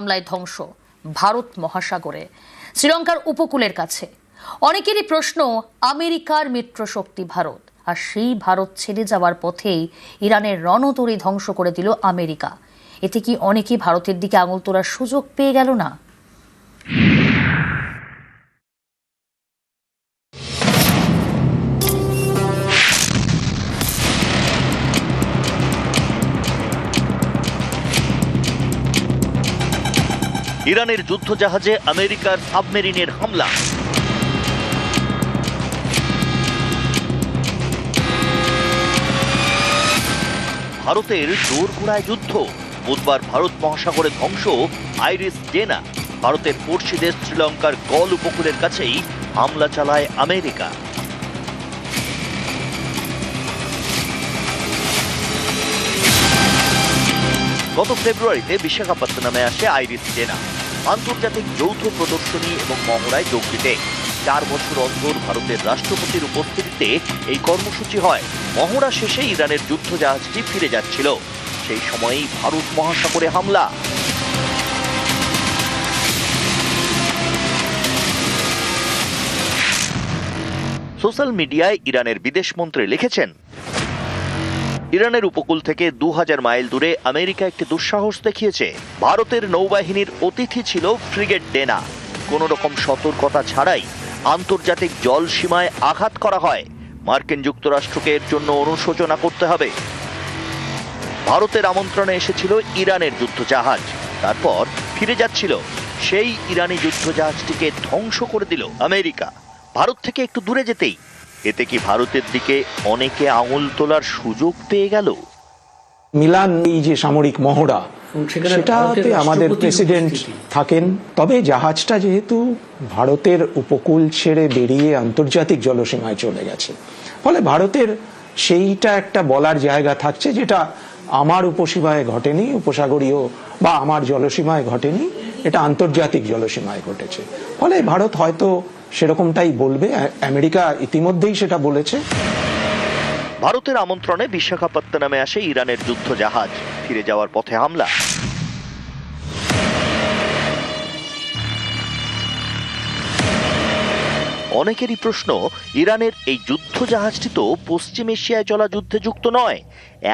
হামলায় ধ্বংস ভারত মহাসাগরে শ্রীলঙ্কার উপকূলের কাছে। অনেকেরই প্রশ্ন, আমেরিকার মিত্র শক্তি ভারত, আর সেই ভারত ছেড়ে যাওয়ার পথেই ইরানের রণতরী ধ্বংস করে দিল আমেরিকা। এতে কি অনেকেই ভারতের দিকে আঙুল তোলার সুযোগ পেয়ে গেল না? ইরানের যুদ্ধজাহাজে আমেরিকার সাবমেরিনের হামলা। ভারতের জোরগোড়ায় যুদ্ধ। বুধবার ভারত মহাসাগরে ধ্বংস আইরিস ডেনা। ভারতের পড়শি দেশ শ্রীলঙ্কার গল উপকূলের কাছেই হামলা চালায় আমেরিকা। গত ফেব্রুয়ারিতে বিশাখাপত্তনমে আসে আইরিস ডেনা আন্তর্জাতিক যৌথ প্রদর্শনী এবং মহড়ায় যোগ দিতে। 4 বছর অন্তর ভারতের রাষ্ট্রপতির উপস্থিতিতে এই কর্মসূচি হয়। মহড়া শেষে ইরানের যুদ্ধজাহাজটি ফিরে যাচ্ছিল, সেই সময়েই ভারত মহাসাগরে হামলা। সোশ্যাল মিডিয়ায় ইরানের বিদেশমন্ত্রী লিখেছেন, ইরানের উপকূল থেকে 2000 মাইল দূরে আমেরিকা একটি দুঃসাহস দেখিয়েছে। ভারতের নৌবাহিনীর অতিথি ছিল ফ্রিগেট ডেনা। কোন রকম সতর্কতা ছাড়াই আন্তর্জাতিক জল সীমায় আঘাত করা হয়। মার্কিন যুক্তরাষ্ট্রকে এর জন্য অনুশোচনা করতে হবে। ভারতের আমন্ত্রণে এসেছিল ইরানের যুদ্ধজাহাজ, তারপর ফিরে যাচ্ছিল। সেই ইরানি যুদ্ধজাহাজটিকে ধ্বংস করে দিল আমেরিকা ভারত থেকে একটু দূরে যেতেই। এতে কি ভারতের দিকে অনেকে আঙুল তোলার সুযোগ পেয়ে গেল? মিলান এই যে সামরিক মহড়া, সেটাতে আমাদের প্রেসিডেন্ট থাকেন, তবে জাহাজটা যেহেতু ভারতের উপকূল ছেড়ে বেরিয়ে আন্তর্জাতিক জলসীমায় চলে গেছে, ফলে ভারতের সেইটা একটা বলার জায়গা থাকছে, যেটা আমার উপসীমায় ঘটেনি, উপসাগরীয় বা আমার জলসীমায় ঘটেনি, এটা আন্তর্জাতিক জলসীমায় ঘটেছে। ফলে ভারত হয়তো সেরকমটাই বলবে। আমেরিকা ইতিমধ্যেই সেটা বলেছে। ভারতের আমন্ত্রণে বিশাখাপত্তনমে আসে ইরানের যুদ্ধজাহাজ, ফিরে যাওয়ার পথে হামলা। অনেকেরই প্রশ্ন, ইরানের এই যুদ্ধজাহাজটি তো পশ্চিম এশিয়ায় চলা যুদ্ধে যুক্ত নয়।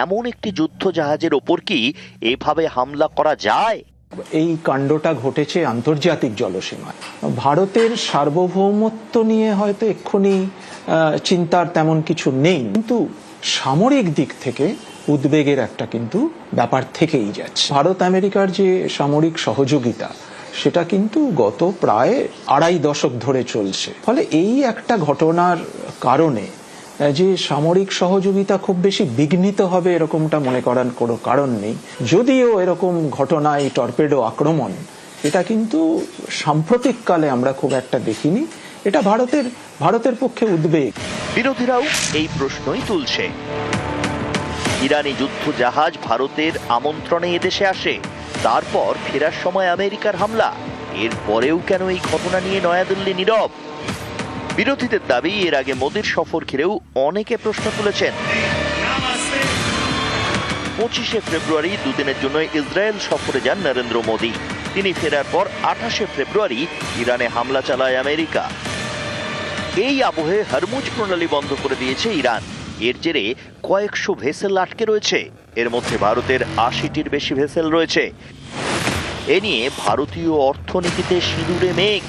এমন একটি যুদ্ধজাহাজের ওপর কি এভাবে হামলা করা যায়? এই কাণ্ডটা ঘটেছে আন্তর্জাতিক জলসীমায়। ভারতের সার্বভৌমত্ব নিয়ে হয়তো এক্ষুনি চিন্তার তেমন কিছু নেই, কিন্তু সামরিক দিক থেকে উদ্বেগের একটা কিন্তু ব্যাপার থেকেই যাচ্ছে। ভারত আমেরিকার যে সামরিক সহযোগিতা, সেটা কিন্তু গত প্রায় 2.5 দশক ধরে চলছে। ফলে এই একটা ঘটনার কারণে যে সামরিক সহযোগিতা খুব বেশি বিঘ্নিত হবে এরকমটা মনে করার কোনো কারণ নেই। যদিও এরকম ঘটনা, এই টর্পেডো আক্রমণ, এটা কিন্তু সাম্প্রতিককালে আমরা খুব একটা দেখিনি। এটা ভারতের পক্ষে উদ্বেগ। বিরোধীরাও এই প্রশ্নই তুলছে। ইরানি যুদ্ধজাহাজ ভারতের আমন্ত্রণে এদেশে আসে, তারপর ফেরার সময় আমেরিকার হামলা। এরপরেও কেন এই ঘটনা নিয়ে নয়াদিল্লি নীরব? বিরোধীদের দাবি, এর আগে মোদির সফর ঘিরেও অনেকে প্রশ্ন তুলেছেন। 25শে ফেব্রুয়ারি দুদিনের জন্য ইসরায়েল সফরে যান নরেন্দ্র মোদি। তিনি ফেরার পর 28শে ফেব্রুয়ারি ইরানে হামলা চালায় আমেরিকা। এই আবহে হরমুজ প্রণালী বন্ধ করে দিয়েছে ইরান। এর জেরে কয়েকশো ভেসেল আটকে রয়েছে। এর মধ্যে ভারতের 80টির বেশি ভেসেল রয়েছে। এ নিয়ে ভারতীয় অর্থনীতিতে সিঁদুরে মেঘ।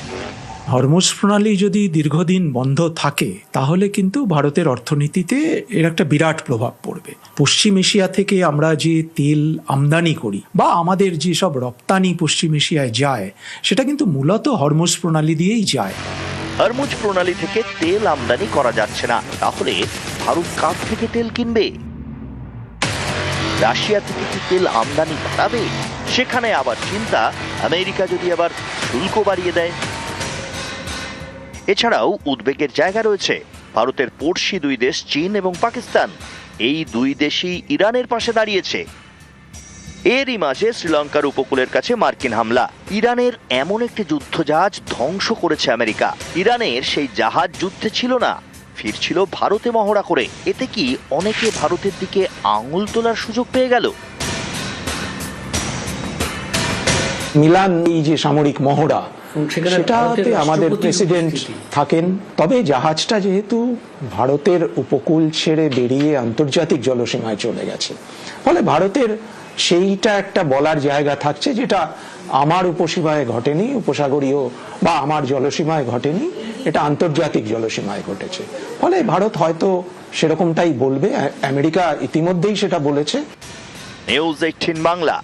হরমুজ প্রণালী যদি দীর্ঘদিন বন্ধ থাকে, তাহলে কিন্তু ভারতের অর্থনীতিতে এর একটা বিরাট প্রভাব পড়বে। পশ্চিম এশিয়া থেকে আমরা যে তেল আমদানি করি বা আমাদের যে সব রপ্তানি পশ্চিম এশিয়ায় যায়, সেটা কিন্তু মূলত হরমুজ প্রণালী দিয়েই যায়। হরমুজ প্রণালী থেকে তেল আমদানি করা যাচ্ছে না, তাহলে ভারত কার থেকে তেল কিনবে? রাশিয়া থেকে কি তেল আমদানি বাড়াবে? সেখানে আবার চিন্তা, আমেরিকা যদি আবার শুল্ক বাড়িয়ে দেয়। এছাড়াও উদ্বেগের জায়গা রয়েছে ভারতের পড়শি 2 দেশ চীন এবং পাকিস্তান। এই 2 দেশই ইরানের পাশে দাঁড়িয়েছে। এরই মাঝে শ্রীলঙ্কার উপকূলের কাছে মার্কিন হামলা। ইরানের এমন একটি যুদ্ধজাহাজ ধ্বংস করেছে আমেরিকা। ইরানের সেই জাহাজ যুদ্ধে ছিল না, ফিরছিল ভারতে মহড়া করে। এতে কি অনেকে ভারতের দিকে আঙুল তোলার সুযোগ পেয়ে গেল? মিলান এই যে সামরিক মহড়া, সেখানে সেটাতে ভারতের আমাদের রাষ্ট্রপতির প্রেসিডেন্ট উপস্থিতি। থাকেন। তবে জাহাজটা যেহেতু ভারতের উপকূল ছেড়ে বেরিয়ে আন্তর্জাতিক জলসীমায় চলে গেছে, ফলে ভারতের সেইটা একটা বলার জায়গা থাকছে, যেটা আমার উপসীমায় ঘটেনি, উপসাগরীয় বা আমার জলসীমায় ঘটেনি, এটা আন্তর্জাতিক জলসীমায় ঘটেছে। ফলে ভারত হয়তো সেরকমটাই বলবে, আমেরিকা ইতিমধ্যেই সেটা বলেছে। নিউজ 18 বাংলা।